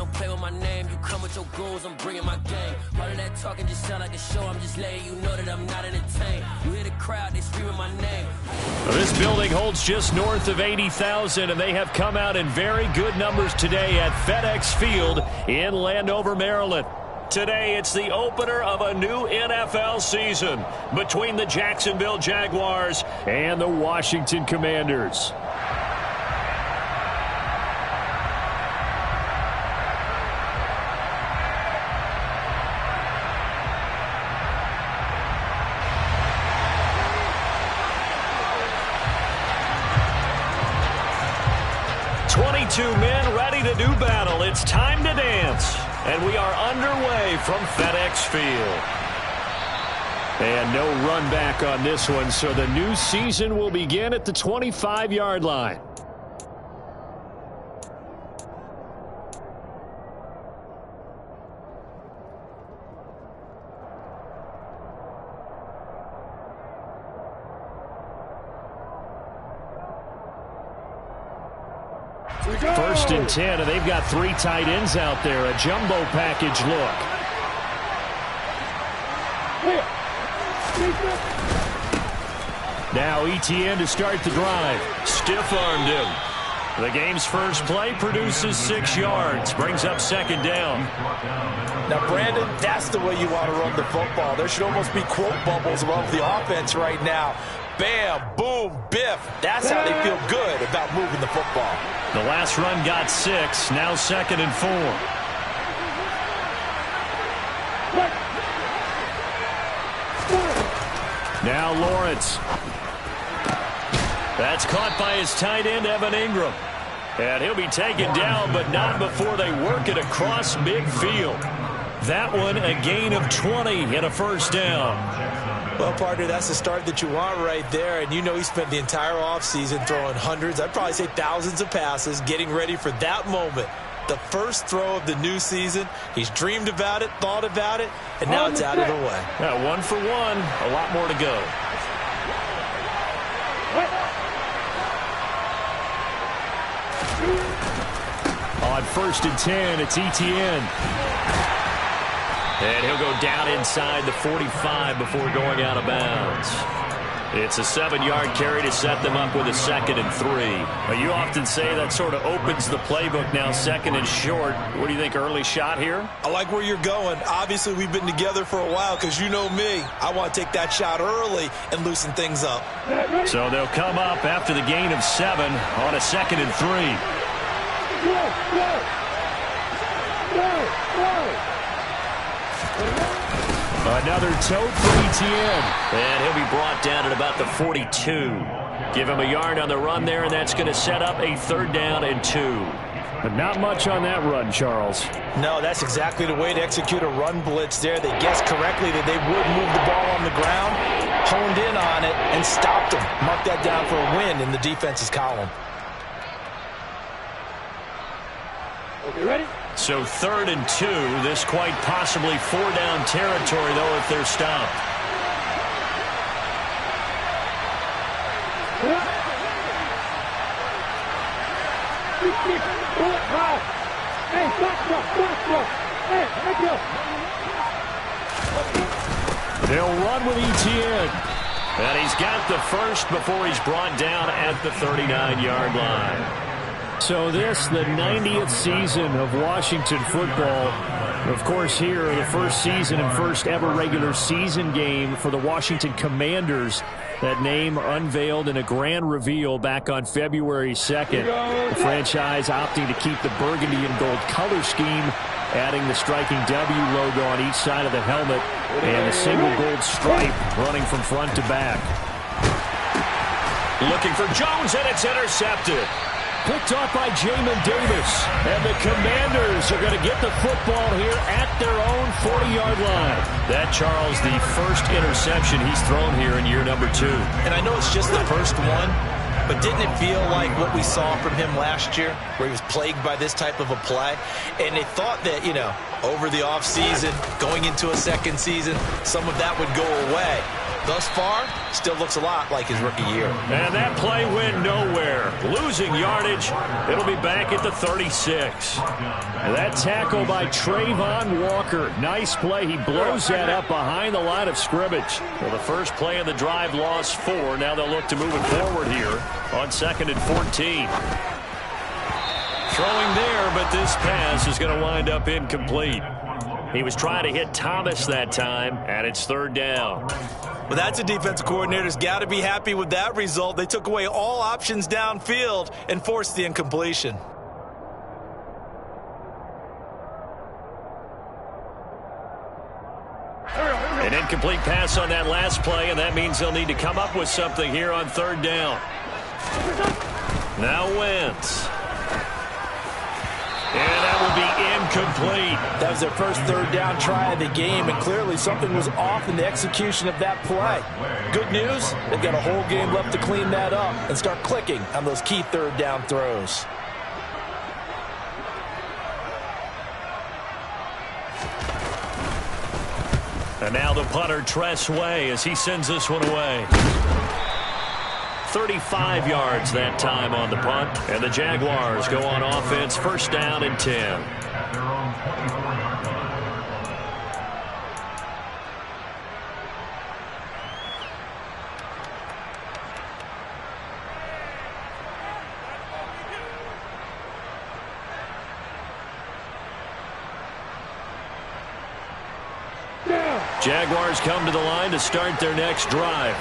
don't play with my name. You come with your goons, I'm bringing my gang. All of that talking just sound like a show. I'm just letting you know that I'm not entertained. You hear the crowd, they screaming my name. Well, this building holds just north of 80,000, and they have come out in very good numbers today at FedEx Field in Landover, Maryland. Today, it's the opener of a new NFL season between the Jacksonville Jaguars and the Washington Commanders. Men ready to do battle. It's time to dance. And we are underway from FedEx Field. And no run back on this one, so the new season will begin at the 25-yard line. First and 10, and they've got 3 tight ends out there. A jumbo package look. Now ETN to start the drive. Stiff-armed him. The game's first play produces 6 yards. Brings up second down. Now, Brandon, that's the way you want to run the football. There should almost be quote bubbles above the offense right now. Bam, boom, biff. That's how they feel good about moving the football. The last run got 6. Now second and 4. Now Lawrence. That's caught by his tight end, Evan Ingram. And he'll be taken down, but not before they work it across midfield. That one, a gain of 20 and a first down. Well, partner, that's the start that you want right there. And you know he spent the entire offseason throwing hundreds, I'd probably say thousands of passes, getting ready for that moment. The first throw of the new season. He's dreamed about it, thought about it, and now it's out of the way. Yeah, 1 for 1, a lot more to go. On first and 10, it's ETN. And he'll go down inside the 45 before going out of bounds. It's a 7-yard carry to set them up with a second and 3. Now, you often say that sort of opens the playbook now, second and short. What do you think, early shot here? I like where you're going. Obviously, we've been together for a while because you know me. I want to take that shot early and loosen things up. So they'll come up after the gain of 7 on a second and 3. Another tote for ETN. And he'll be brought down at about the 42. Give him a yard on the run there, and that's going to set up a 3rd down and 2. But not much on that run, Charles. No, that's exactly the way to execute a run blitz there. They guessed correctly that they would move the ball on the ground, honed in on it, and stopped them. Mark that down for a win in the defense's column. Okay, ready? So 3rd and 2, this quite possibly 4-down territory, though, if they're stopped. They'll run with ETN. And he's got the first before he's brought down at the 39-yard line. So this, the 90th season of Washington football. Of course, here, the first season and first ever regular season game for the Washington Commanders. That name unveiled in a grand reveal back on February 2nd. The franchise opting to keep the burgundy and gold color scheme, adding the striking W logo on each side of the helmet and a single gold stripe running from front to back. Looking for Jones, and it's intercepted. Picked off by Jamin Davis. And the Commanders are going to get the football here at their own 40-yard line. That, Charles, the first interception he's thrown here in year number 2. And I know it's just the first one, but didn't it feel like what we saw from him last year, where he was plagued by this type of a play? And they thought that, you know, over the offseason, going into a second season, some of that would go away. thus far, still looks a lot like his rookie year. And that play went nowhere. Losing yardage. It'll be back at the 36. And that tackle by Trayvon Walker. Nice play. He blows that up behind the line of scrimmage. Well, the first play of the drive lost 4. Now they'll look to move it forward here on 2nd and 14. Throwing there, but this pass is going to wind up incomplete. He was trying to hit Thomas that time, and it's 3rd down. Well, that's a defensive coordinator's got to be happy with that result. They took away all options downfield and forced the incompletion. An incomplete pass on that last play, and that means they'll need to come up with something here on 3rd down. Now Wentz. And that will be incomplete. That was their first 3rd down try of the game, and clearly something was off in the execution of that play. Good news, they've got a whole game left to clean that up and start clicking on those key 3rd down throws. And now the punter, Tress Way, as he sends this one away. 35 yards that time on the punt. And the Jaguars go on offense, 1st down and 10. Jaguars come to the line to start their next drive.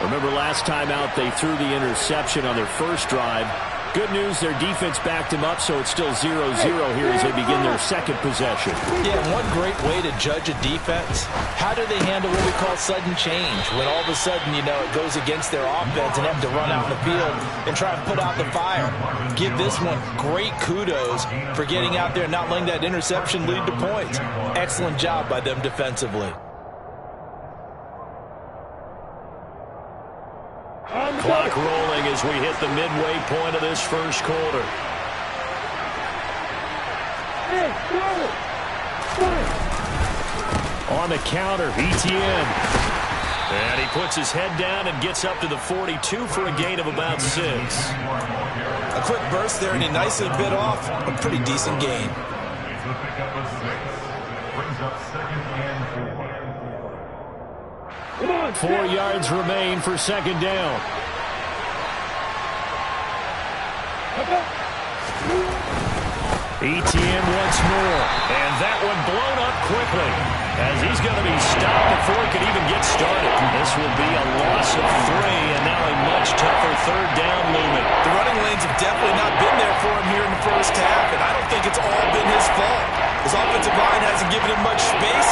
Remember last time out they threw the interception on their first drive. Good news, their defense backed them up, so it's still 0-0 here as they begin their second possession. Yeah, one great way to judge a defense. How do they handle what we call sudden change? When all of a sudden, you know, it goes against their offense and have to run out in the field and try and put out the fire. Give this one great kudos for getting out there and not letting that interception lead to points. Excellent job by them defensively. Clock rolling as we hit the midway point of this first quarter. On the counter, Etienne. And he puts his head down and gets up to the 42 for a gain of about 6. A quick burst there, and he nicely bit off a pretty decent gain. 4 yards remain for 2nd down. Etienne once more. And that one blown up quickly as he's going to be stopped before he could even get started. This will be a loss of 3 and now a much tougher 3rd down looming. The running lanes have definitely not been there for him here in the first half, and I don't think it's all been his fault. His offensive line hasn't given him much space.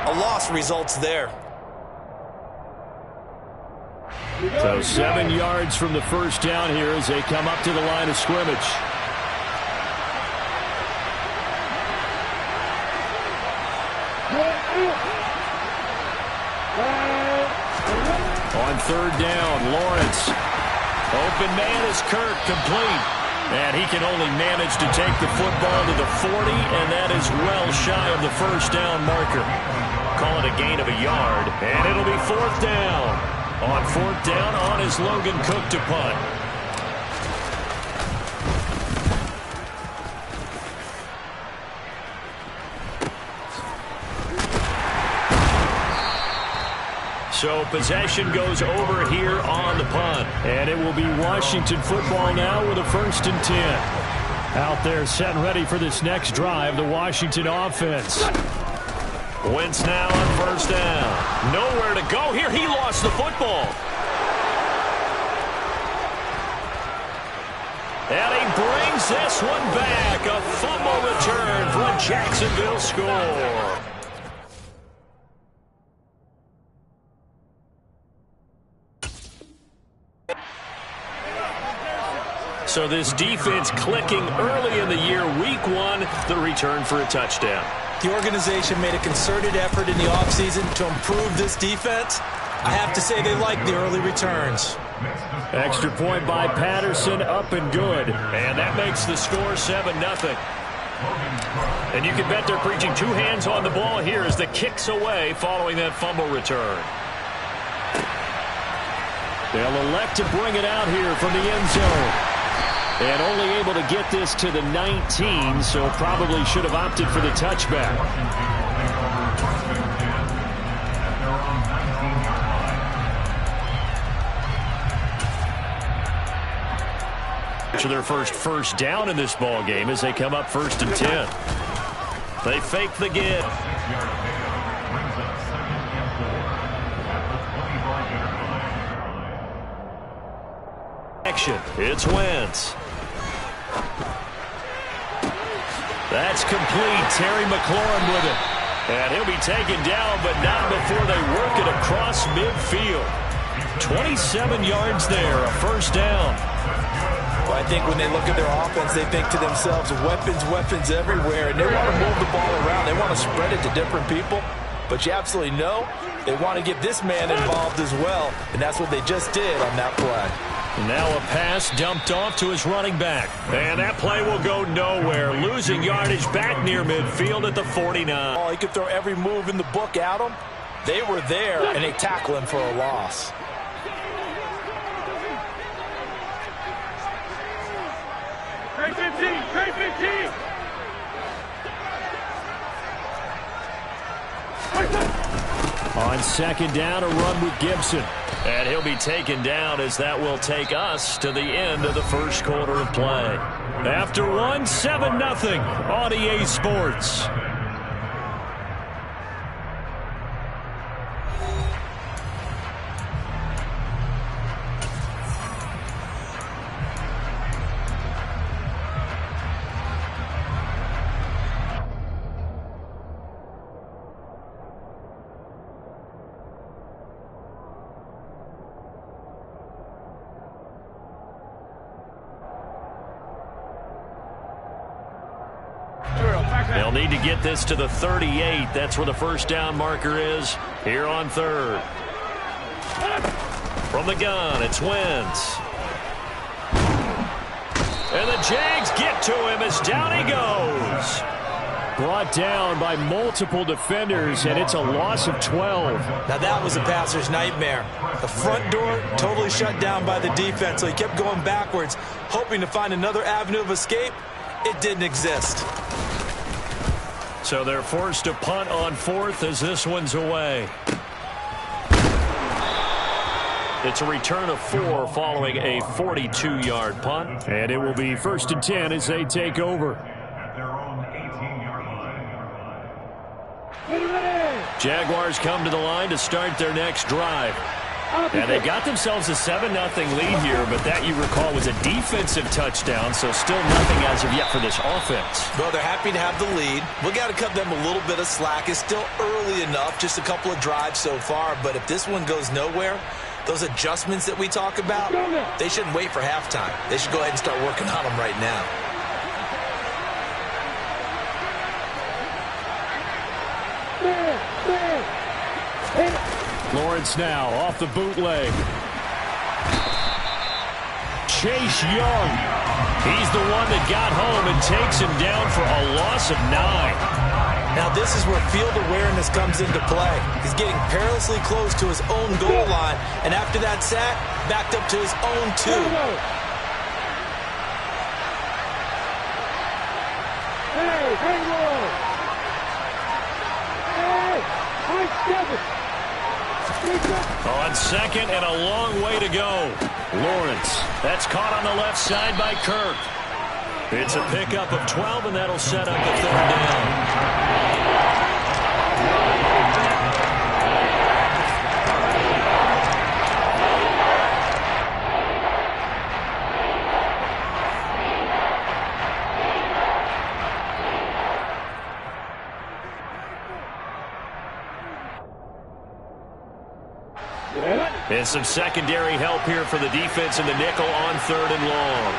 A loss results there. So 7 yards from the first down here as they come up to the line of scrimmage. On 3rd down, Lawrence. Open man is Kirk, complete. And he can only manage to take the football to the 40, and that is well shy of the first down marker. Call it a gain of a yard, and it'll be 4th down. On 4th down, on is Logan Cook to punt. So possession goes over here on the punt. And it will be Washington football now with a 1st and 10. Out there set and ready for this next drive, the Washington offense. Wentz now on 1st down. Nowhere to go here. He lost the football. And he brings this one back. A fumble return for a Jacksonville score. So this defense clicking early in the year. Week 1, the return for a touchdown. The organization made a concerted effort in the offseason to improve this defense. I have to say they like the early returns. Extra point by Patterson, up and good. And that makes the score 7-0. And you can bet they're preaching 2 hands on the ball here as the kick's away following that fumble return. They'll elect to bring it out here from the end zone. And only able to get this to the 19, so probably should have opted for the touchback. To their first down in this ball game as they come up 1st and 10. They fake the give. Action. It's Wentz. That's complete. Terry McLaurin with it. And he'll be taken down, but not before they work it across midfield. 27 yards there, a 1st down. Well, I think when they look at their offense, they think to themselves, weapons everywhere, and they want to move the ball around. They want to spread it to different people, but you absolutely know they want to get this man involved as well, and that's what they just did on that play. Now a pass dumped off to his running back, and that play will go nowhere, losing yardage back near midfield at the 49. Oh, he could throw every move in the book at him. They were there, and they tackle him for a loss. Trey 15! Trey 15! On 2nd down, a run with Gibson. And he'll be taken down as that will take us to the end of the 1st quarter of play. After 7-0 on EA Sports. They'll need to get this to the 38. That's where the 1st down marker is here on 3rd. From the gun, it's Wentz. And the Jags get to him as down he goes. Brought down by multiple defenders, and it's a loss of 12. Now that was a passer's nightmare. The front door totally shut down by the defense, so he kept going backwards, hoping to find another avenue of escape. It didn't exist. So they're forced to punt on 4th as this one's away. It's a return of 4 following a 42-yard punt. And it will be 1st and 10 as they take over. Jaguars come to the line to start their next drive. And they got themselves a 7-0 lead here, but that, you recall, was a defensive touchdown, so still nothing as of yet for this offense. Well, they're happy to have the lead. We got to cut them a little bit of slack. It's still early enough, just a couple of drives so far, but if this one goes nowhere, those adjustments that we talk about, they shouldn't wait for halftime. They should go ahead and start working on them right now. Lawrence now off the bootleg. Chase Young. He's the one that got home and takes him down for a loss of 9. Now this is where field awareness comes into play. He's getting perilously close to his own goal line, and after that sack, backed up to his own 2. On 2nd and a long way to go. Lawrence, that's caught on the left side by Kirk. It's a pickup of 12, and that'll set up the 3rd down. And some secondary help here for the defense in the nickel on 3rd and long.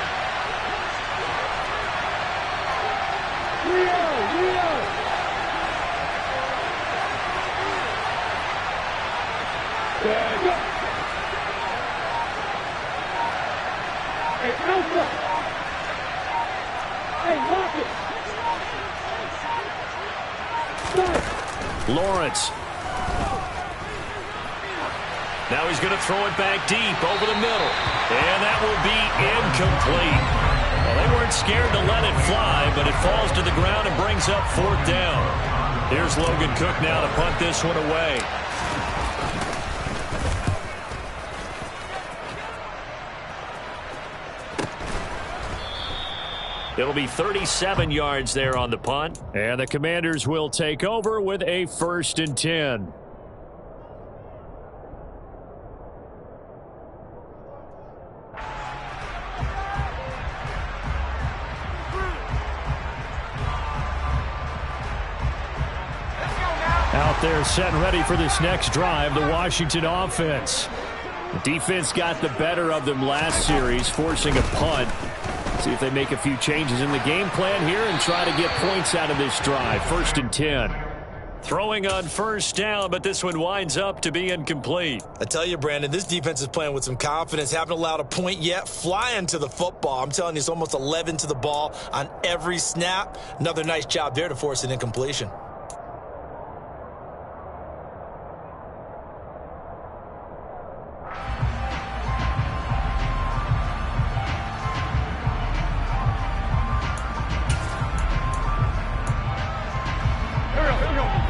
Now he's going to throw it back deep over the middle. And that will be incomplete. Well, they weren't scared to let it fly, but it falls to the ground and brings up 4th down. Here's Logan Cook now to punt this one away. It'll be 37 yards there on the punt. And the Commanders will take over with a 1st and 10. Out there set and ready for this next drive, the Washington offense. The defense got the better of them last series, forcing a punt. See if they make a few changes in the game plan here and try to get points out of this drive. 1st and 10. Throwing on 1st down, but this one winds up to be incomplete. I tell you, Brandon, this defense is playing with some confidence. Haven't allowed a point yet. Flying to the football. I'm telling you, it's almost 11 to the ball on every snap. Another nice job there to force an incompletion.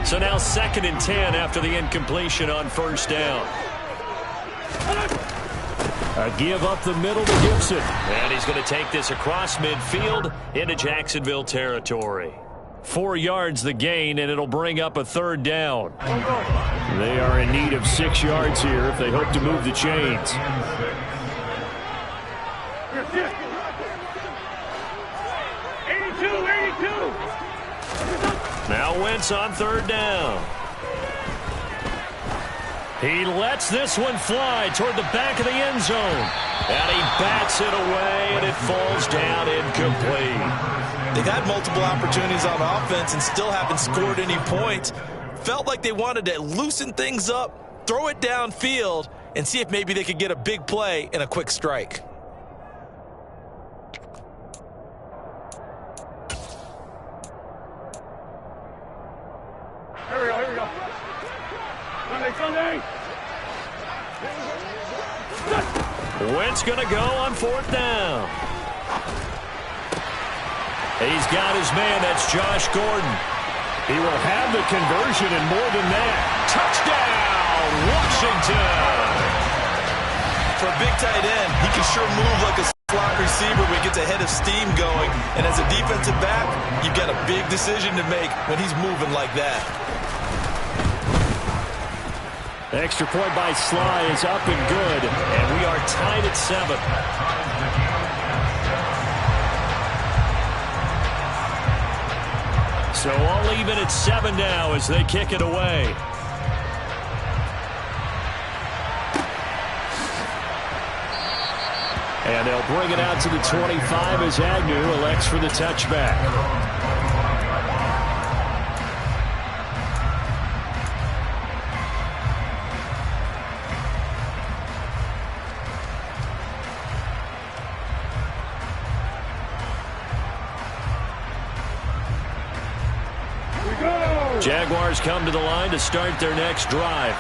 So now 2nd and 10 after the incompletion on 1st down. A give up the middle to Gibson. And he's going to take this across midfield into Jacksonville territory. 4 yards the gain, and it'll bring up a 3rd down. They are in need of 6 yards here if they hope to move the chains. 82. Now Wentz on 3rd down. He lets this one fly toward the back of the end zone. And he bats it away, and it falls down incomplete. They've had multiple opportunities on offense and still haven't scored any points. Felt like they wanted to loosen things up, throw it downfield, and see if maybe they could get a big play and a quick strike. Here we go. Sunday. Wentz going to go on 4th down. He's got his man. That's Josh Gordon. He will have the conversion and more than that. Touchdown, Washington. For a big tight end, he can sure move like a slot receiver when he gets a head of steam going. And as a defensive back, you've got a big decision to make when he's moving like that. Extra point by Sly is up and good, and we are tied at 7. So all even at 7 now as they kick it away. And they'll bring it out to the 25 as Agnew elects for the touchback. Jaguars come to the line to start their next drive.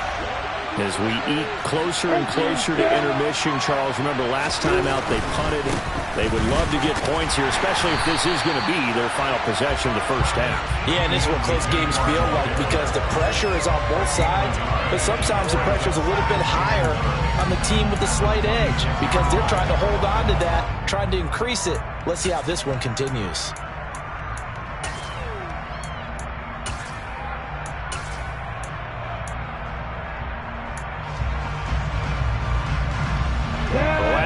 As we eat closer and closer to intermission, Charles, remember last time out they punted. They would love to get points here, especially if this is going to be their final possession of the first half. Yeah, and this is what close games feel like because the pressure is on both sides, but sometimes the pressure is a little bit higher on the team with the slight edge because they're trying to hold on to that, trying to increase it. Let's see how this one continues.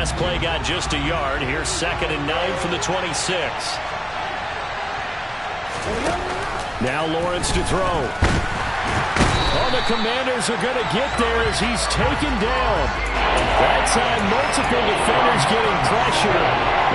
Last play got just a yard. Here's 2nd and 9 from the 26. Now Lawrence to throw. Oh, the Commanders are going to get there as he's taken down. That time, multiple defenders getting pressure,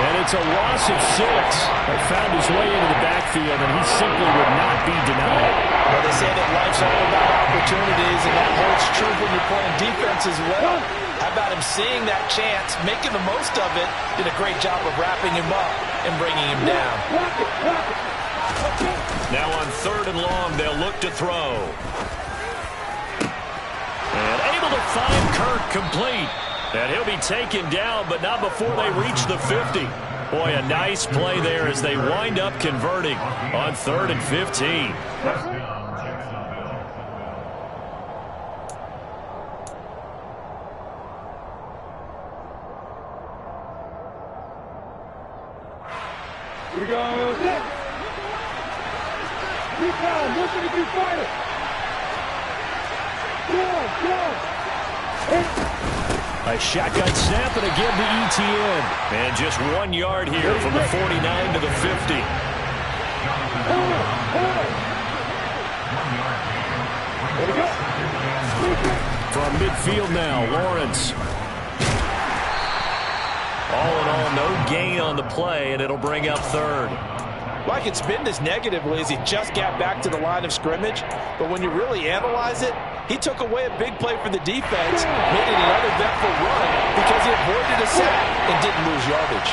and it's a loss of 6. They found his way into the backfield, and he simply would not be denied. Well, they say that life's all about opportunities, and that holds true when you're playing defense as well. How about him seeing that chance, making the most of it, did a great job of wrapping him up and bringing him down. Now on 3rd and long, they'll look to throw. And able able to find Kirk complete. And he'll be taken down, but not before they reach the 50. Boy, a nice play there as they wind up converting on 3rd and 15. Here we go. Keep down. Listen to keep fighting. A shotgun snap and again to ETN. And just 1 yard here from the 49 to the 50. From midfield now, Lawrence. All in all, no gain on the play, and it'll bring up 3rd. Like it's been this negatively as he just got back to the line of scrimmage. But when you really analyze it, he took away a big play for the defense, made it an uneventful run because he avoided a sack and didn't lose yardage.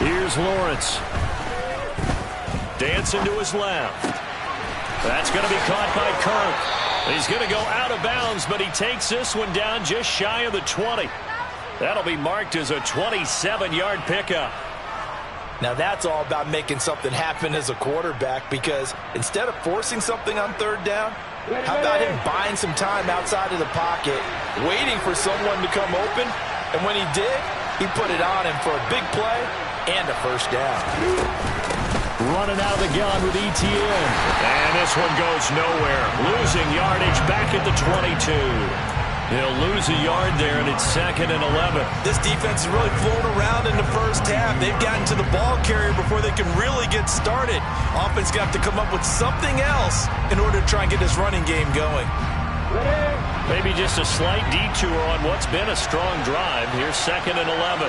Here's Lawrence. Dancing to his left. That's going to be caught by Kirk. He's going to go out of bounds, but he takes this one down just shy of the 20. That'll be marked as a 27-yard pickup. Now that's all about making something happen as a quarterback, because instead of forcing something on 3rd down, how about him buying some time outside of the pocket, waiting for someone to come open, and when he did, he put it on him for a big play and a 1st down. Running out of the gun with ETN. And this one goes nowhere. Losing yardage back at the 22. He'll lose a yard there, and it's 2nd and 11. This defense is really flown around in the first half. They've gotten to the ball carrier before they can really get started. Offense got to come up with something else in order to try and get this running game going. Maybe just a slight detour on what's been a strong drive. Here's 2nd and 11.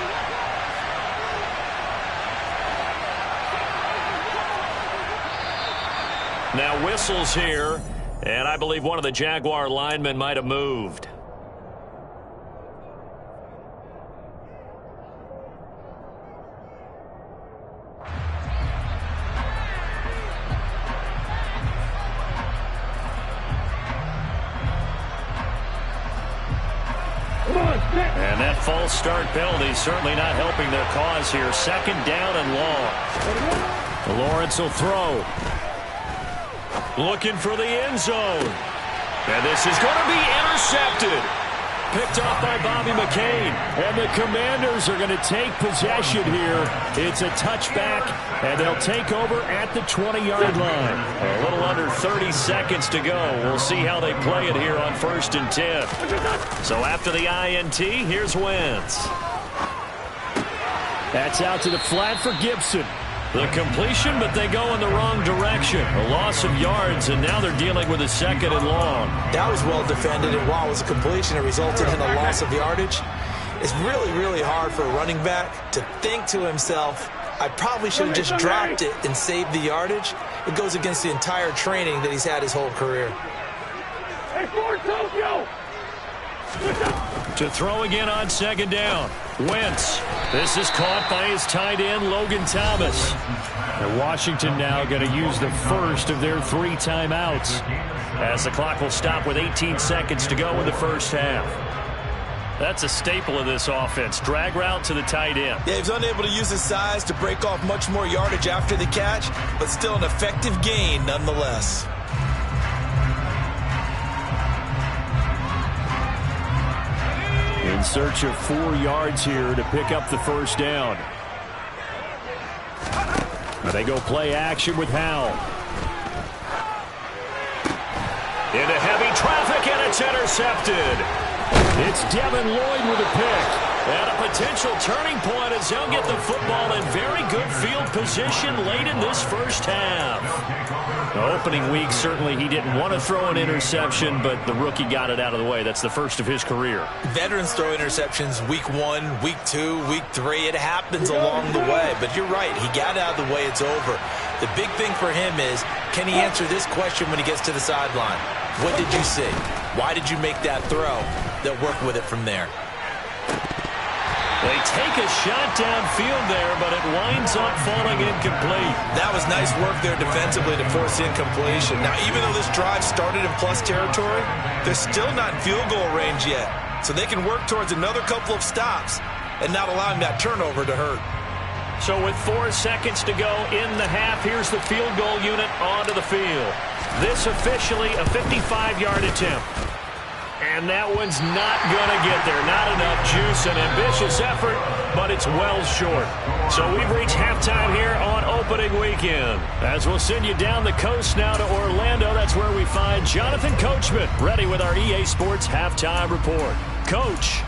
Now whistles here, and I believe one of the Jaguar linemen might have moved. And that false start penalty certainly not helping their cause here. 2nd down and long. Lawrence will throw. Looking for the end zone. And this is going to be intercepted. Picked off by Bobby McCain. And the Commanders are going to take possession here. It's a touchback, and they'll take over at the 20-yard line. A little under 30 seconds to go. We'll see how they play it here on 1st and 10. So after the INT, here's Wentz. That's out to the flat for Gibson. The completion, but they go in the wrong direction. A loss of yards, and now they're dealing with a 2nd and long. That was well defended, and while it was a completion, it resulted in a loss of yardage. It's really, really hard for a running back to think to himself, I probably should have just dropped it and saved the yardage. It goes against the entire training that he's had his whole career. Hey, forward, Tokyo! To throw again on 2nd down. Wentz. This is caught by his tight end, Logan Thomas. And Washington now going to use the first of their 3 timeouts, as the clock will stop with 18 seconds to go in the first half. That's a staple of this offense. Drag route to the tight end. Yeah, he's unable to use his size to break off much more yardage after the catch, but still an effective gain nonetheless. In search of 4 yards here to pick up the 1st down. Now they go play action with Howell. Into heavy traffic, and it's intercepted. It's Devin Lloyd with a pick. And a potential turning point as they'll get the football in very good field position late in this first half. The opening week, certainly he didn't want to throw an interception, but the rookie got it out of the way. That's the first of his career. Veterans throw interceptions week 1, week 2, week 3. It happens along the way, but you're right. He got out of the way. It's over. The big thing for him is, can he answer this question when he gets to the sideline? What did you see? Why did you make that throw? They'll work with it from there. They take a shot downfield there, but it winds up falling incomplete. That was nice work there defensively to force the incompletion. Now, even though this drive started in plus territory, they're still not in field goal range yet. So they can work towards another couple of stops and not allowing that turnover to hurt. So with 4 seconds to go in the half, here's the field goal unit onto the field. This officially a 55-yard attempt. And that one's not going to get there. Not enough juice, an ambitious effort, but it's well short. So we've reached halftime here on opening weekend. As we'll send you down the coast now to Orlando, that's where we find Jonathan Coachman, ready with our EA Sports halftime report. Coach.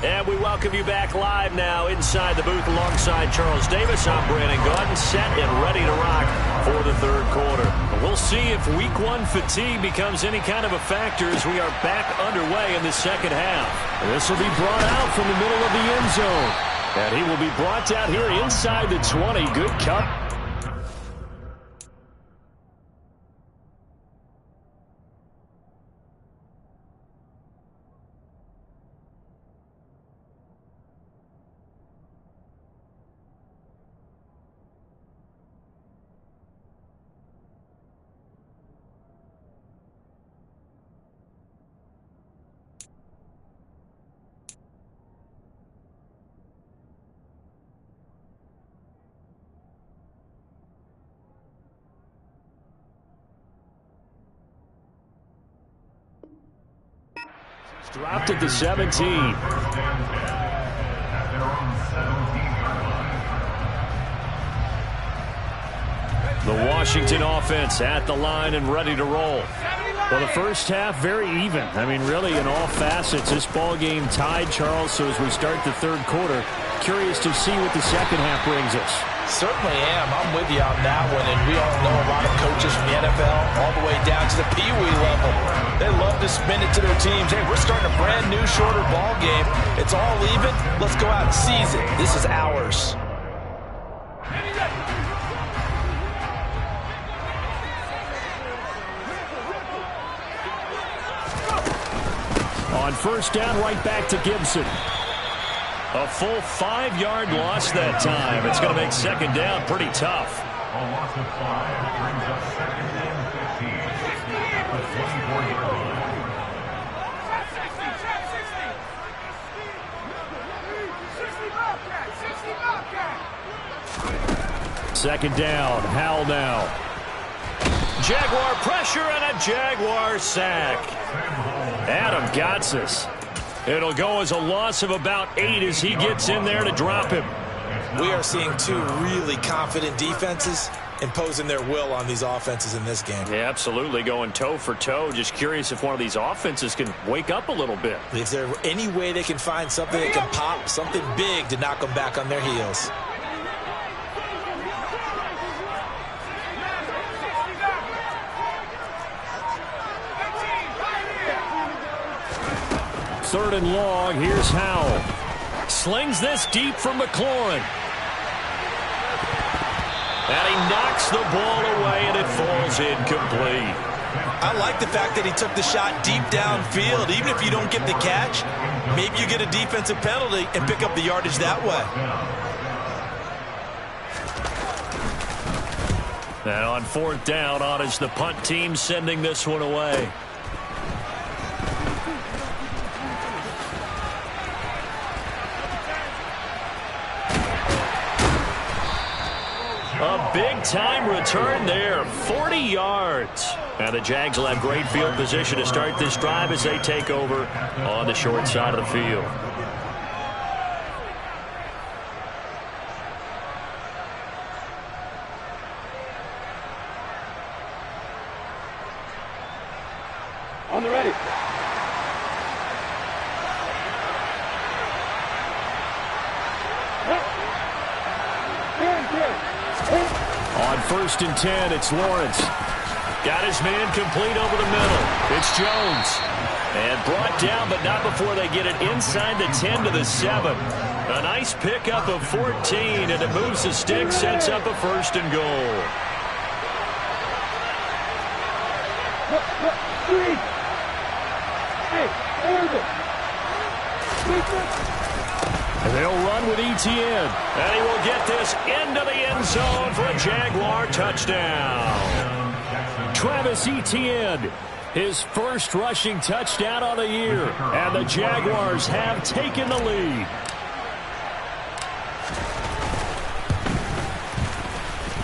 And we welcome you back live now inside the booth alongside Charles Davis. I'm Brandon Gaudin, set and ready to rock for the third quarter. We'll see if week 1 fatigue becomes any kind of a factor as we are back underway in the second half. This will be brought out from the middle of the end zone. And he will be brought down here inside the 20. Good cut. Dropped at the 17. The Washington offense at the line and ready to roll. Well, the first half, very even. I mean, really, in all facets, this ball game tied, Charles. So as we start the third quarter, curious to see what the second half brings us. Certainly am. I'm with you on that one, and we all know a lot of coaches from the NFL all the way down to the Pee-wee level. They love to spin it to their teams. Hey, we're starting a brand new, shorter ball game. It's all even. Let's go out and seize it. This is ours. On first down, right back to Gibson. A full 5-yard loss that time. It's going to make second down pretty tough. A loss of 5 brings us second and 15 at the 24-yard line. Second down, Howell now. Jaguar pressure and a Jaguar sack. Adam Gotsis. It'll go as a loss of about 8 as he gets in there to drop him. We are seeing 2 really confident defenses imposing their will on these offenses in this game. Yeah, absolutely, going toe for toe. Just curious if one of these offenses can wake up a little bit. Is there any way they can find something that can pop, something big to knock them back on their heels? Third and long, here's Howell. Slings this deep for McLaurin. And he knocks the ball away, and it falls incomplete. I like the fact that he took the shot deep downfield. Even if you don't get the catch, maybe you get a defensive penalty and pick up the yardage that way. And on fourth down, on is the punt team sending this one away. A big-time return there, 40 yards. And the Jags will have great field position to start this drive as they take over on the short side of the field. On the ready. On first and 10, it's Lawrence. Got his man complete over the middle. It's Jones. And brought down, but not before they get it inside the 10 to the 7. A nice pickup of 14, and it moves the stick, sets up a first and goal. And they'll run with Etienne. And he will get this into the end zone for a Jaguar touchdown. Travis Etienne, his first rushing touchdown on the year. And the Jaguars have taken the lead.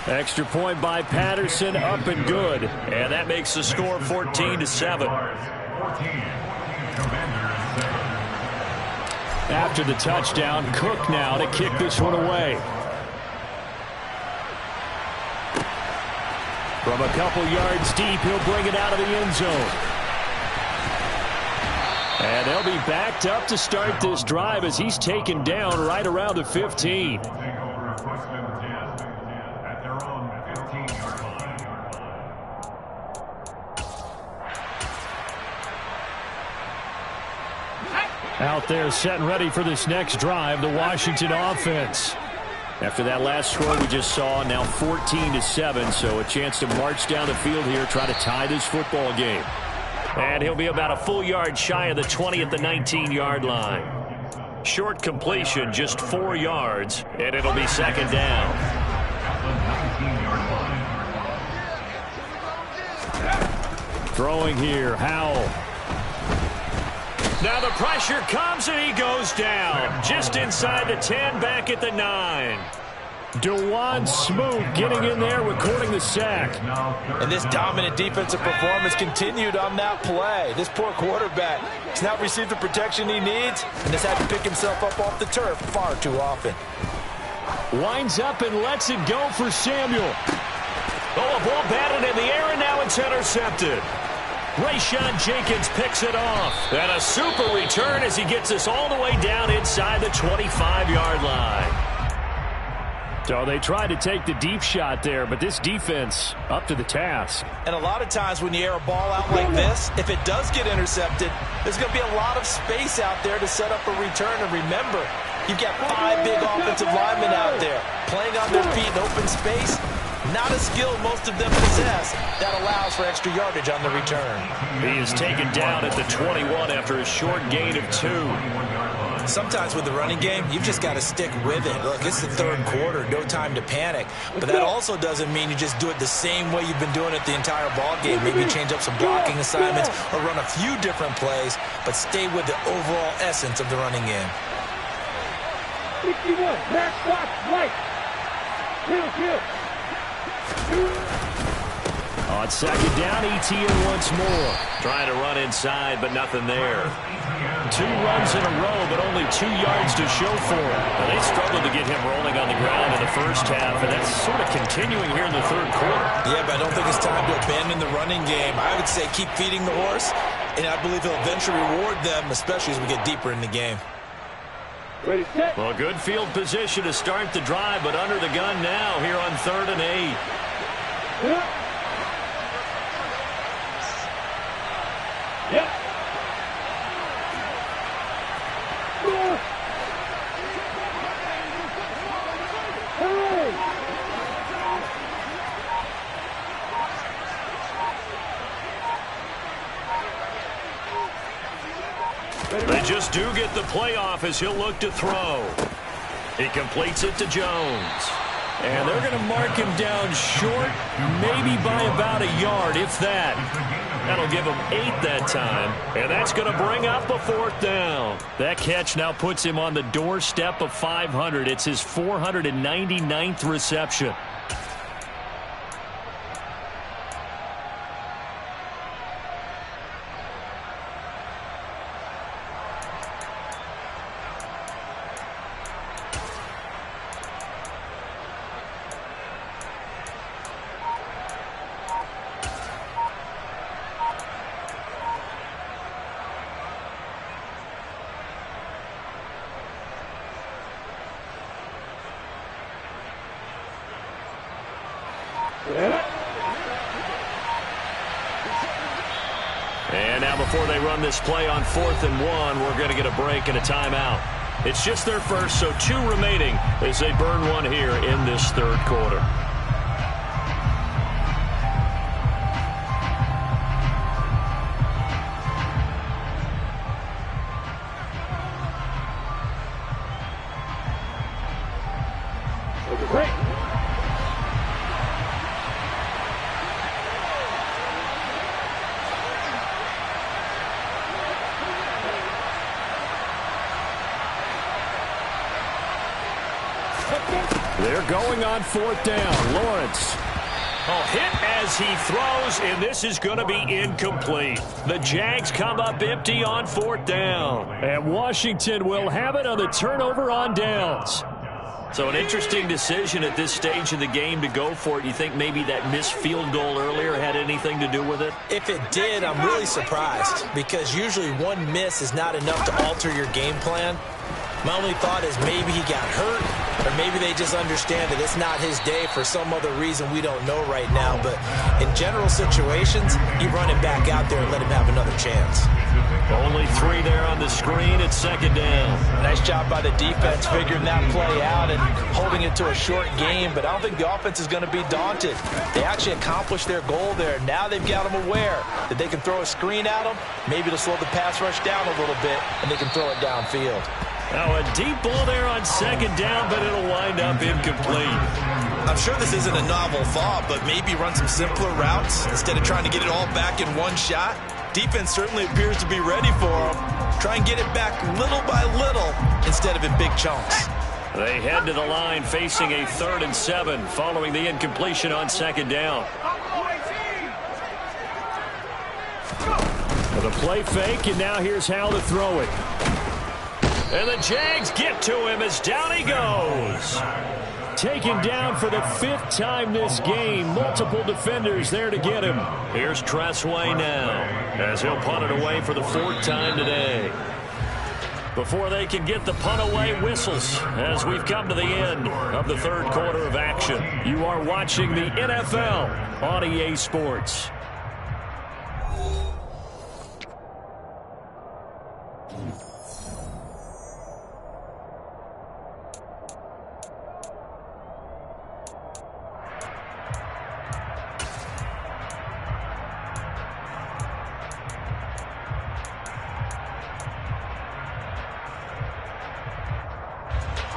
Extra point by Patterson, up and good. And that makes the score 14-7. After the touchdown, Cook now to kick this one away. From a couple yards deep, he'll bring it out of the end zone. And they'll be backed up to start this drive as he's taken down right around the 15. Out there set and ready for this next drive, the Washington offense. After that last score we just saw, now 14-7, so a chance to march down the field here, try to tie this football game. And he'll be about a full yard shy of the 20 at the 19-yard line. Short completion, just 4 yards, and it'll be second down. Throwing here, Howell. Now the pressure comes and he goes down. Just inside the 10, back at the 9. Dewan Smoot getting in there, recording the sack. And this dominant defensive performance continued on that play. This poor quarterback has not received the protection he needs and has had to pick himself up off the turf far too often. Winds up and lets it go for Samuel. Oh, a ball batted in the air and now it's intercepted. Rayshawn Jenkins picks it off. And a super return as he gets this all the way down inside the 25-yard line. So they tried to take the deep shot there, but this defense up to the task. And a lot of times when you air a ball out like this, if it does get intercepted, there's going to be a lot of space out there to set up a return. And remember, you've got 5 big offensive linemen out there playing on their feet in open space. Not a skill most of them possess. That allows for extra yardage on the return. He is taken down at the 21 after a short gain of 2. Sometimes with the running game, you've just got to stick with it. Look, it's the third quarter, no time to panic. But that also doesn't mean you just do it the same way you've been doing it the entire ball game. Maybe change up some blocking assignments or run a few different plays, but stay with the overall essence of the running game. 61, back, box, right. Kill. On second down, Etienne once more. Trying to run inside, but nothing there. 2 runs in a row, but only 2 yards to show for him. Now, they struggled to get him rolling on the ground in the first half, and that's sort of continuing here in the third quarter. Yeah, but I don't think it's time to abandon the running game. I would say keep feeding the horse, and I believe he'll eventually reward them, especially as we get deeper in the game. Ready, set. Well, good field position to start the drive, but under the gun now here on 3rd and 8. Yep. They just do get the playoff as he'll look to throw. He completes it to Jones. And they're going to mark him down short, maybe by about a yard, if that. That'll give him 8 that time. And that's going to bring up a 4th down. That catch now puts him on the doorstep of 500. It's his 499th reception. And now before they run this play on 4th and 1, we're going to get a break and a timeout. It's just their first, so 2 remaining as they burn one here in this third quarter. Break. They're going on 4th down. Lawrence. Oh, hit as he throws, and this is going to be incomplete. The Jags come up empty on 4th down. And Washington will have it on the turnover on downs. So an interesting decision at this stage of the game to go for it. You think maybe that missed field goal earlier had anything to do with it? If it did, I'm really surprised, because usually one miss is not enough to alter your game plan. My only thought is maybe he got hurt, or maybe they just understand that it's not his day for some other reason we don't know right now. But in general situations, you run him back out there and let him have another chance. Only 3 there on the screen at 2nd down. Nice job by the defense figuring that play out and holding it to a short game, but I don't think the offense is going to be daunted. They actually accomplished their goal there. Now they've got them aware that they can throw a screen at them, maybe to slow the pass rush down a little bit, and they can throw it downfield. Now a deep ball there on 2nd down, but it'll wind up incomplete. I'm sure this isn't a novel thought, but maybe run some simpler routes instead of trying to get it all back in one shot. Defense certainly appears to be ready for him. Try and get it back little by little instead of in big chunks. They head to the line facing a 3rd and 7 following the incompletion on 2nd down. The play fake, and now here's how to throw it. And the Jags get to him as down he goes. Taken down for the 5th time this game. Multiple defenders there to get him. Here's Tressway now as he'll punt it away for the 4th time today. Before they can get the punt away, whistles as we've come to the end of the 3rd quarter of action. You are watching the NFL on EA Sports.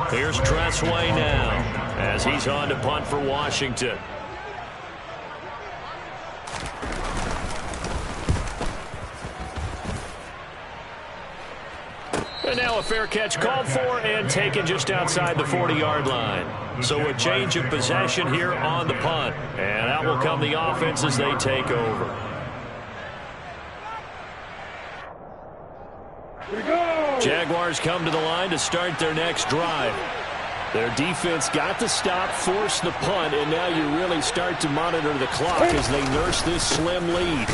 Here's Tressway now as he's on to punt for Washington. And now a fair catch called for and taken just outside the 40-yard line. So a change of possession here on the punt. And out will come the offense as they take over. Jaguars come to the line to start their next drive. Their defense got the stop, forced the punt, and now you really start to monitor the clock as they nurse this slim lead.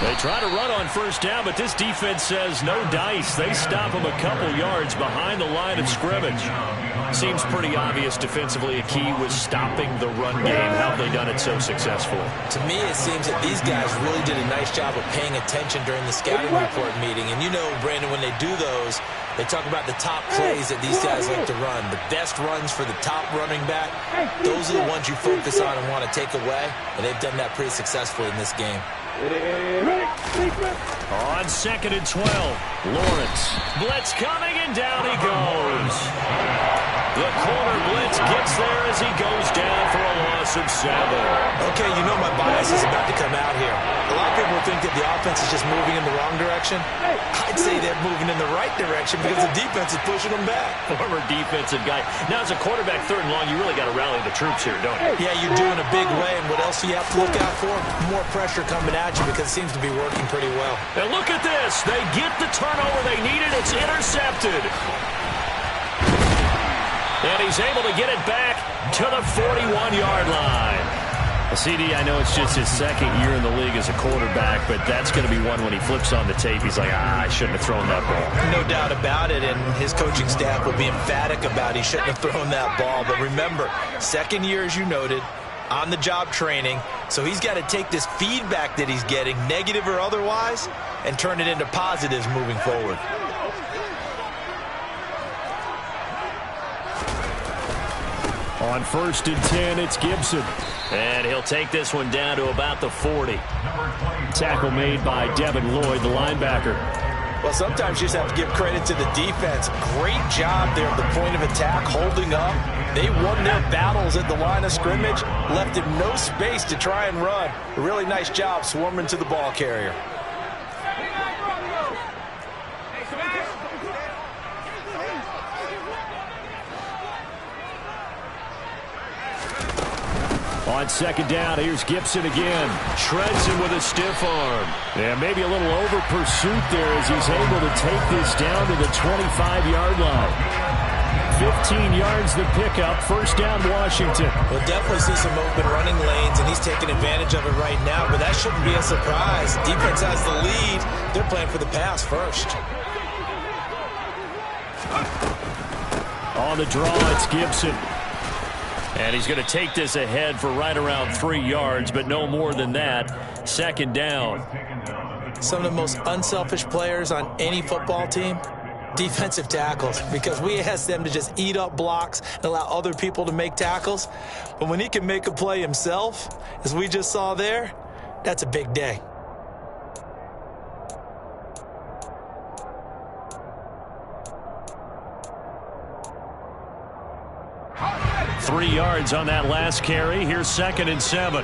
They try to run on 1st down, but this defense says no dice. They stop them a couple yards behind the line of scrimmage. Seems pretty obvious defensively a key was stopping the run game. How have they done it so successfully? To me, it seems that these guys really did a nice job of paying attention during the scouting report meeting. And you know, Brandon, when they do those, they talk about the top plays that these guys like to run. The best runs for the top running back, those are the ones you focus on and want to take away. And they've done that pretty successfully in this game. On 2nd and 12, Lawrence. Blitz coming, and down he goes. The corner blitz gets there as he goes down for a loss of 7. Okay, you know my bias is about to come out here. A lot of people think that the offense is just moving in the wrong direction. I'd say they're moving in the right direction because the defense is pushing them back. Former defensive guy. Now, as a quarterback 3rd and long, you really got to rally the troops here, don't you? Yeah, you're doing a big way, and what else do you have to look out for? More pressure coming at you because it seems to be working pretty well. And look at this. They get the turnover they needed. It's intercepted. And he's able to get it back to the 41-yard line. CD, I know it's just his 2nd year in the league as a quarterback, but that's going to be one when he flips on the tape. He's like, I shouldn't have thrown that ball. No doubt about it, and his coaching staff will be emphatic about he shouldn't have thrown that ball. But remember, 2nd year, as you noted, on-the-job training, so he's got to take this feedback that he's getting, negative or otherwise, and turn it into positives moving forward. On 1st and 10, it's Gibson. And he'll take this one down to about the 40. Tackle made by Devin Lloyd, the linebacker. Well, sometimes you just have to give credit to the defense. Great job there at the point of attack, holding up. They won their battles at the line of scrimmage, left him no space to try and run. A really nice job swarming to the ball carrier. On second down, here's Gibson again. Shreds him with a stiff arm. Yeah, maybe a little over pursuit there as he's able to take this down to the 25-yard line. 15 yards the pickup. First down, Washington. We'll definitely see some open running lanes, and he's taking advantage of it right now, but that shouldn't be a surprise. Defense has the lead. They're playing for the pass first. On the draw, it's Gibson. And he's going to take this ahead for right around 3 yards, but no more than that. Second down. Some of the most unselfish players on any football team, defensive tackles, because we ask them to just eat up blocks and allow other people to make tackles. But when he can make a play himself, as we just saw there, that's a big day. Three yards on that last carry. Here's second and 7.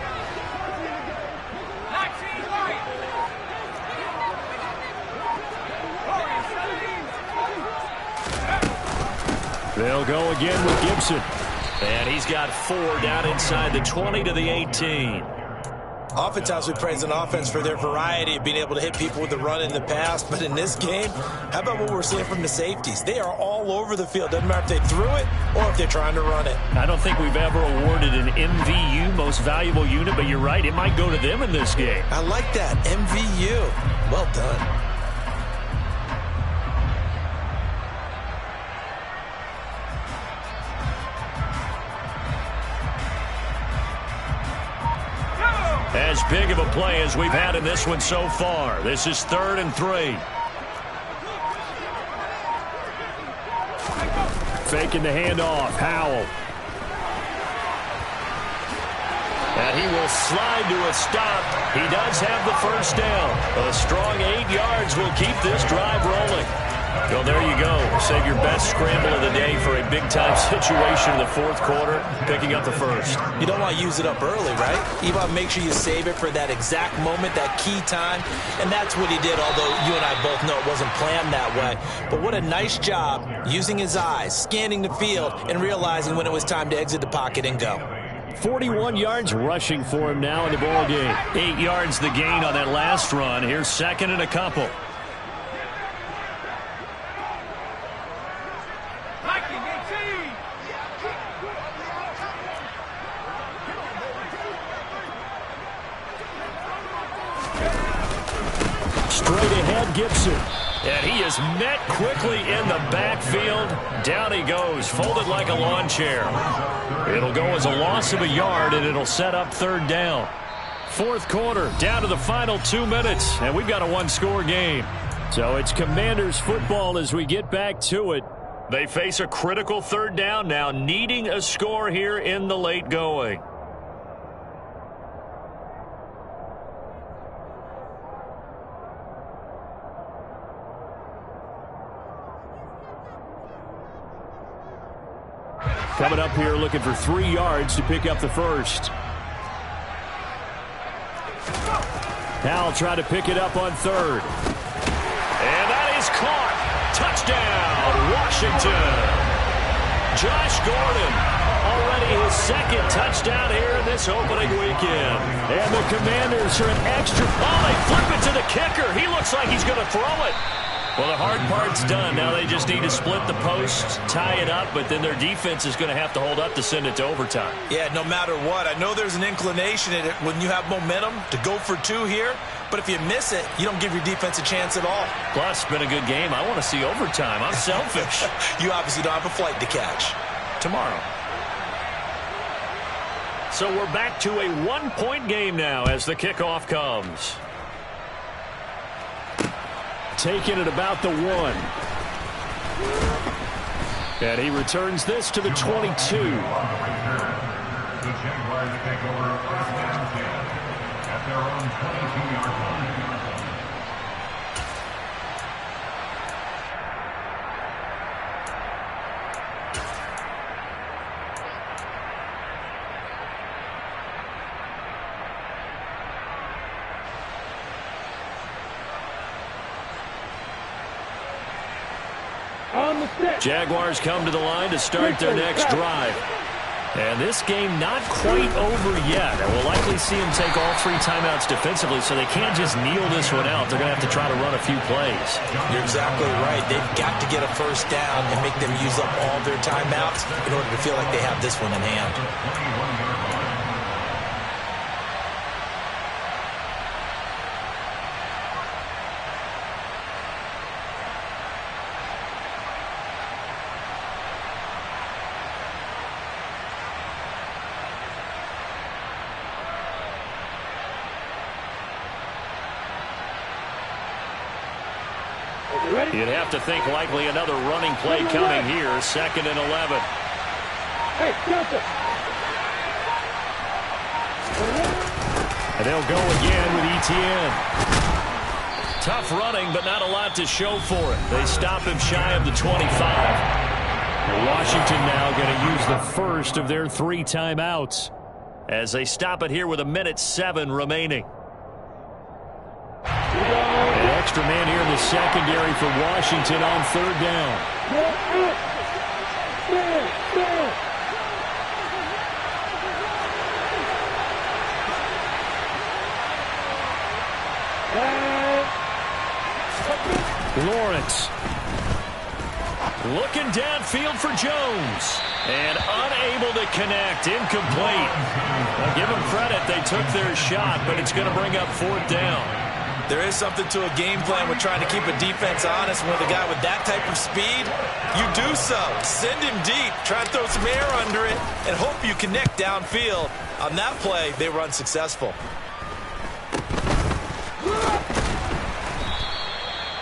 They'll go again with Gibson. And he's got 4 down inside the 20 to the 18. Oftentimes we praise an offense for their variety of being able to hit people with the run in the pass, but in this game, how about what we're seeing from the safeties? They are all over the field. Doesn't matter if they threw it or if they're trying to run it. I don't think we've ever awarded an MVU, most valuable unit, but you're right, it might go to them in this game. I like that, MVU. Well done. As big of a play as we've had in this one so far. This is 3rd and 3. Faking the handoff. Howell. And he will slide to a stop. He does have the first down. A strong 8 yards will keep this drive rolling. Well, there you go. Save your best scramble of the day for a big-time situation in the 4th quarter, picking up the first. You don't want to use it up early, right? You want to make sure you save it for that exact moment, that key time, and that's what he did, although you and I both know it wasn't planned that way. But what a nice job using his eyes, scanning the field, and realizing when it was time to exit the pocket and go. 41 yards rushing for him now in the ball game. 8 yards the gain on that last run. Here's second and a couple. Straight ahead, Gibson. And he is met quickly in the backfield. Down he goes, folded like a lawn chair. It'll go as a loss of a yard, and it'll set up 3rd down. 4th quarter, down to the final 2 minutes, and we've got a 1-score game. So it's Commanders football as we get back to it. They face a critical 3rd down now, needing a score here in the late going. Coming up here looking for 3 yards to pick up the first. Howell trying to pick it up on 3rd. And that is caught. Touchdown, Washington. Josh Gordon, already his 2nd touchdown here in this opening weekend. And the Commanders are an extra. Oh, they flip it to the kicker. He looks like he's going to throw it. Well, the hard part's done. Now they just need to split the post, tie it up, but then their defense is going to have to hold up to send it to overtime. Yeah, no matter what. I know there's an inclination in it when you have momentum to go for 2 here, but if you miss it, you don't give your defense a chance at all. Plus, it's been a good game. I want to see overtime. I'm selfish. You obviously don't have a flight to catch. Tomorrow. So we're back to a 1-point game now as the kickoff comes. Taking it about the 1. And he returns this to the 22. The Jaguars take over 1st and 10 at their own 22-yard line. On the set. Jaguars come to the line to start their next drive. And this game not quite over yet. And we'll likely see them take all 3 timeouts defensively, so they can't just kneel this one out. They're going to have to try to run a few plays. You're exactly right. They've got to get a first down and make them use up all their timeouts in order to feel like they have this one in hand. You'd have to think likely another running play coming here. 2nd and 11. Hey, Joseph. And they'll go again with Etienne. Tough running, but not a lot to show for it. They stop him shy of the 25. Washington now going to use the first of their 3 timeouts as they stop it here with 1:07 remaining. An extra man here in the secondary for Washington on 3rd down. Lawrence looking downfield for Jones and unable to connect. Incomplete. Well, give them credit. They took their shot, but it's going to bring up 4th down. There is something to a game plan with trying to keep a defense honest. With a guy with that type of speed, you do so. Send him deep. Try to throw some air under it and hope you connect downfield. On that play, they were unsuccessful.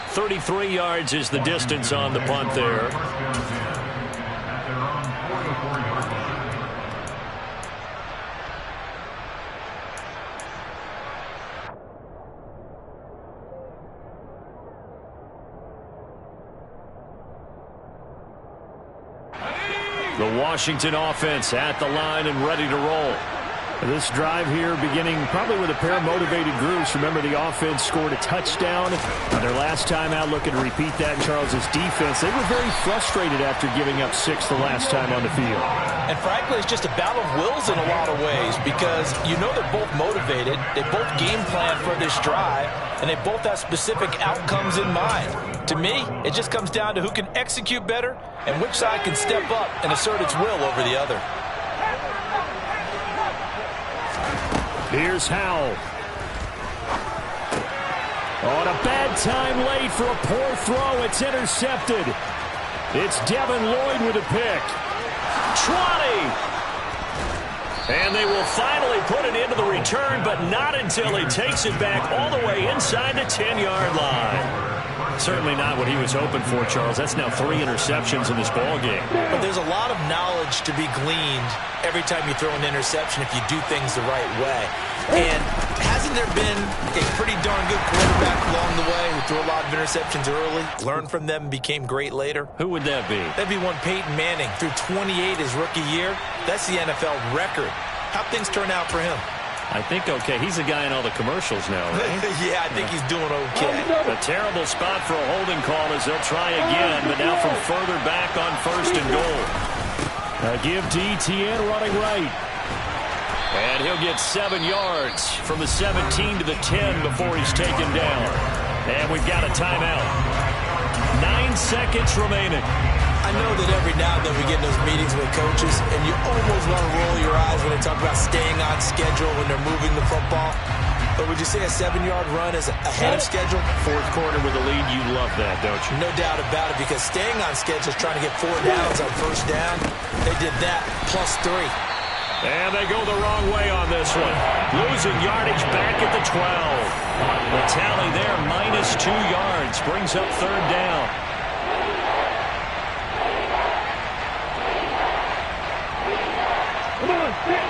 33 yards is the distance on the punt there. The Washington offense at the line and ready to roll. This drive here beginning probably with a pair of motivated groups. Remember, the offense scored a touchdown on their last time out, looking to repeat that in Charles's defense. They were very frustrated after giving up 6 the last time on the field. And frankly, it's just a battle of wills in a lot of ways because you know they're both motivated. They both game plan for this drive, and they both have specific outcomes in mind. To me, it just comes down to who can execute better and which side can step up and assert its will over the other. Here's Howell. On a bad time late for a poor throw. It's intercepted. It's Devin Lloyd with a pick. 20. And they will finally put it into the return, but not until he takes it back all the way inside the 10-yard line. Certainly not what he was hoping for, Charles. That's now 3 interceptions in this ballgame. But there's a lot of knowledge to be gleaned every time you throw an interception if you do things the right way. And hasn't there been a pretty darn good quarterback along the way who threw a lot of interceptions early, learned from them, and became great later? Who would that be? That'd be one Peyton Manning. Threw 28 his rookie year. That's the NFL record. How'd things turn out for him? I think okay. He's a guy in all the commercials now, right? Yeah, I think he's doing okay. A terrible spot for a holding call as they'll try again, but now from further back on 1st and goal. Give to Etienne running right. And he'll get 7 yards from the 17 to the 10 before he's taken down. And we've got a timeout. 9 seconds remaining. I know that every now and then we get in those meetings with coaches, and you almost want to roll your eyes when they talk about staying on schedule when they're moving the football. But would you say a 7-yard run is ahead of schedule? 4th quarter with a lead, you love that, don't you? No doubt about it, because staying on schedule is trying to get 4 downs on 1st down. They did that, plus 3. And they go the wrong way on this one. Losing yardage back at the 12. The tally there, minus 2 yards, brings up 3rd down. Come on, sit.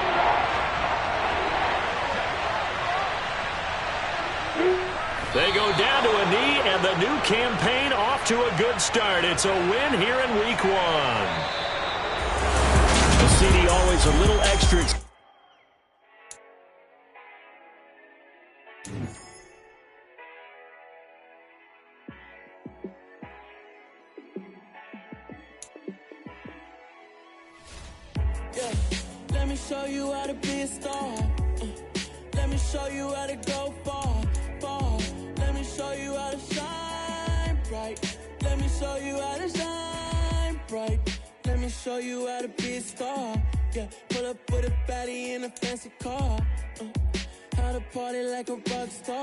They go down to a knee, and the new campaign off to a good start. It's a win here in Week 1. A CD always a little extra. me show you how to be a star. Let me show you how to go far, far. Let me show you how to shine bright. Let me show you how to shine bright. Let me show you how to be a star. Yeah, pull up with a baddie in a fancy car. How to party like a rock star.